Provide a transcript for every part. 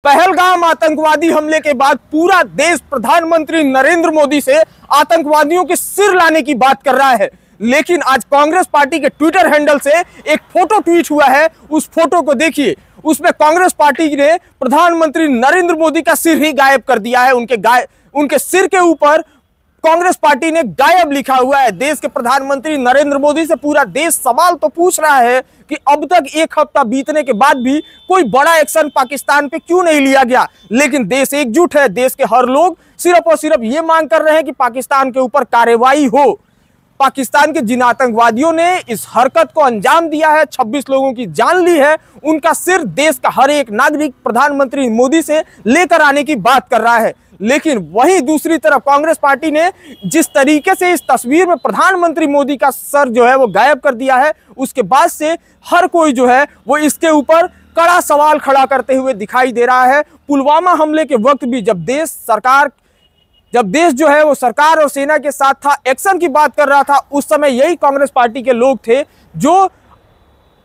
पहलगाम आतंकवादी हमले के बाद पूरा देश प्रधानमंत्री नरेंद्र मोदी से आतंकवादियों के सिर लाने की बात कर रहा है। लेकिन आज कांग्रेस पार्टी के ट्विटर हैंडल से एक फोटो ट्वीट हुआ है। उस फोटो को देखिए, उसमें कांग्रेस पार्टी ने प्रधानमंत्री नरेंद्र मोदी का सिर ही गायब कर दिया है। उनके सिर के ऊपर कांग्रेस पार्टी ने गायब लिखा हुआ है। देश के प्रधानमंत्री नरेंद्र मोदी से पूरा देश सवाल तो पूछ रहा है कि अब तक एक हफ्ता बीतने के बाद भी कोई बड़ा एक्शन पाकिस्तान पे क्यों नहीं लिया गया। लेकिन देश एकजुट है। देश के हर लोग सिर्फ और सिर्फ ये मांग कर रहे हैं कि पाकिस्तान के ऊपर कार्रवाई हो। पाकिस्तान के जिन आतंकवादियों ने इस हरकत को अंजाम दिया है, 26 लोगों की जान ली है, उनका सिर देश का हर एक नागरिक प्रधानमंत्री मोदी से लेकर आने की बात कर रहा है। लेकिन वहीं दूसरी तरफ कांग्रेस पार्टी ने जिस तरीके से इस तस्वीर में प्रधानमंत्री मोदी का सर जो है वो गायब कर दिया है, उसके बाद से हर कोई जो है वो इसके ऊपर कड़ा सवाल खड़ा करते हुए दिखाई दे रहा है। पुलवामा हमले के वक्त भी जब देश जो है वो सरकार और सेना के साथ था, एक्शन की बात कर रहा था, उस समय यही कांग्रेस पार्टी के लोग थे जो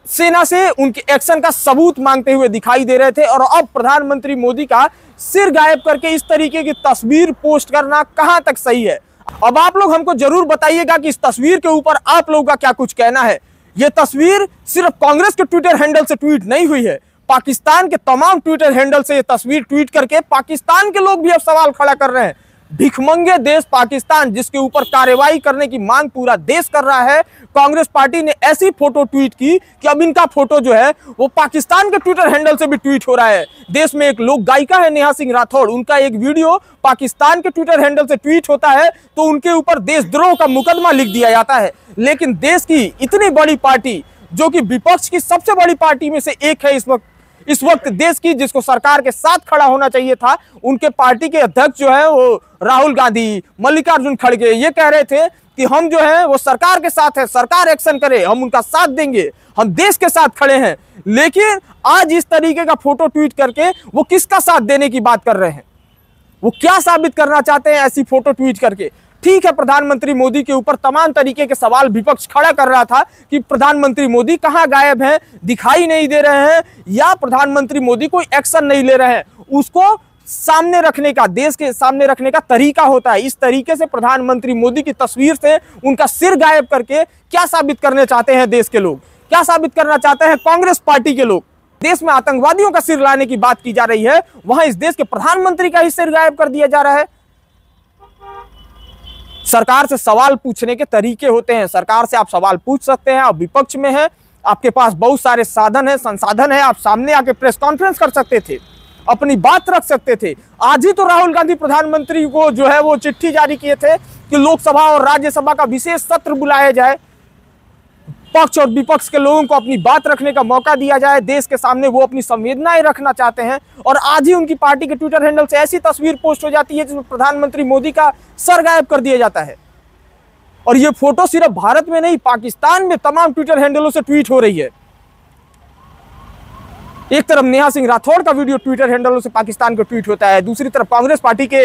सेना से उनके एक्शन का सबूत मांगते हुए दिखाई दे रहे थे। और अब प्रधानमंत्री मोदी का सिर गायब करके इस तरीके की तस्वीर पोस्ट करना कहां तक सही है। अब आप लोग हमको जरूर बताइएगा कि इस तस्वीर के ऊपर आप लोगों का क्या कुछ कहना है। यह तस्वीर सिर्फ कांग्रेस के ट्विटर हैंडल से ट्वीट नहीं हुई है, पाकिस्तान के तमाम ट्विटर हैंडल से यह तस्वीर ट्वीट करके पाकिस्तान के लोग भी अब सवाल खड़ा कर रहे हैं। भिखमंगे देश पाकिस्तान, जिसके ऊपर कार्रवाई करने की मांग पूरा देश कर रहा है, कांग्रेस पार्टी ने ऐसी फोटो ट्वीट की कि अब इनका फोटो जो है वो पाकिस्तान के ट्विटर हैंडल से भी ट्वीट हो रहा है। देश में एक लोक गायिका है नेहा सिंह राठौड़, उनका एक वीडियो पाकिस्तान के ट्विटर हैंडल से ट्वीट होता है तो उनके ऊपर देशद्रोह का मुकदमा लिख दिया जाता है। लेकिन देश की इतनी बड़ी पार्टी, जो कि विपक्ष की सबसे बड़ी पार्टी में से एक है इस वक्त देश की, जिसको सरकार के साथ खड़ा होना चाहिए था, उनके पार्टी के अध्यक्ष जो है वो राहुल गांधी, मल्लिकार्जुन खड़गे, ये कह रहे थे कि हम जो है वो सरकार के साथ है, सरकार एक्शन करे, हम उनका साथ देंगे, हम देश के साथ खड़े हैं। लेकिन आज इस तरीके का फोटो ट्वीट करके वो किसका साथ देने की बात कर रहे हैं, वो क्या साबित करना चाहते हैं ऐसी फोटो ट्वीट करके। ठीक है, प्रधानमंत्री मोदी के ऊपर तमाम तरीके के सवाल विपक्ष खड़ा कर रहा था कि प्रधानमंत्री मोदी कहां गायब हैं, दिखाई नहीं दे रहे हैं, या प्रधानमंत्री मोदी कोई एक्शन नहीं ले रहे हैं। उसको सामने रखने का, देश के सामने रखने का तरीका होता है। इस तरीके से प्रधानमंत्री मोदी की तस्वीर से उनका सिर गायब करके क्या साबित करना चाहते हैं देश के लोग, क्या साबित करना चाहते हैं कांग्रेस पार्टी के लोग। देश में आतंकवादियों का सिर लाने की बात की जा रही है, वहां इस देश के प्रधानमंत्री का ही सिर गायब कर दिया जा रहा है। सरकार से सवाल पूछने के तरीके होते हैं, सरकार से आप सवाल पूछ सकते हैं, आप विपक्ष में हैं, आपके पास बहुत सारे साधन है, संसाधन है, आप सामने आके प्रेस कॉन्फ्रेंस कर सकते थे, अपनी बात रख सकते थे। आज ही तो राहुल गांधी प्रधानमंत्री को जो है वो चिट्ठी जारी किए थे कि लोकसभा और राज्यसभा का विशेष सत्र बुलाया जाए, पक्ष और विपक्ष के लोगों को अपनी बात रखने का मौका दिया जाए, देश के सामने वो अपनी संवेदनाएं रखना चाहते हैं। और आज ही उनकी पार्टी के ट्विटर हैंडल से ऐसी तस्वीर पोस्ट हो जाती है जिसमें प्रधानमंत्री मोदी का सर गायब कर दिया जाता है। और ये फोटो सिर्फ भारत में नहीं, पाकिस्तान में तमाम ट्विटर हैंडलों से ट्वीट हो रही है। एक तरफ नेहा सिंह राठौड़ का वीडियो ट्विटर हैंडलों से पाकिस्तान को ट्वीट होता है, दूसरी तरफ कांग्रेस पार्टी के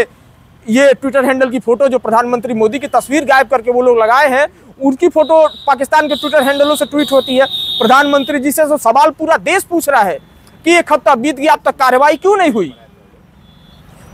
ये ट्विटर हैंडल की फोटो जो प्रधानमंत्री मोदी की तस्वीर गायब करके वो लोग लगाए हैं, उनकी फोटो पाकिस्तान के ट्विटर हैंडलों से ट्वीट होती है। प्रधानमंत्री जी से तो सवाल पूरा देश पूछ रहा है कि एक हफ्ता बीत गया, अब तक कार्रवाई क्यों नहीं हुई।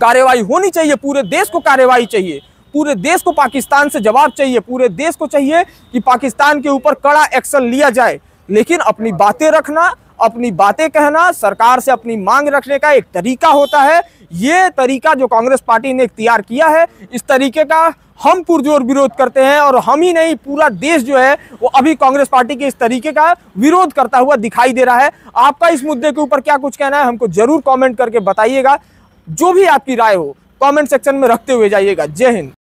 कार्रवाई होनी चाहिए, पूरे देश को कार्रवाई चाहिए, पूरे देश को पाकिस्तान से जवाब चाहिए, पूरे देश को चाहिए कि पाकिस्तान के ऊपर कड़ा एक्शन लिया जाए। लेकिन अपनी बातें रखना, अपनी बातें कहना, सरकार से अपनी मांग रखने का एक तरीका होता है। ये तरीका जो कांग्रेस पार्टी ने इख्तियार किया है, इस तरीके का हम पुरजोर विरोध करते हैं। और हम ही नहीं, पूरा देश जो है वो अभी कांग्रेस पार्टी के इस तरीके का विरोध करता हुआ दिखाई दे रहा है। आपका इस मुद्दे के ऊपर क्या कुछ कहना है, हमको जरूर कमेंट करके बताइएगा। जो भी आपकी राय हो कमेंट सेक्शन में रखते हुए जाइएगा। जय हिंद।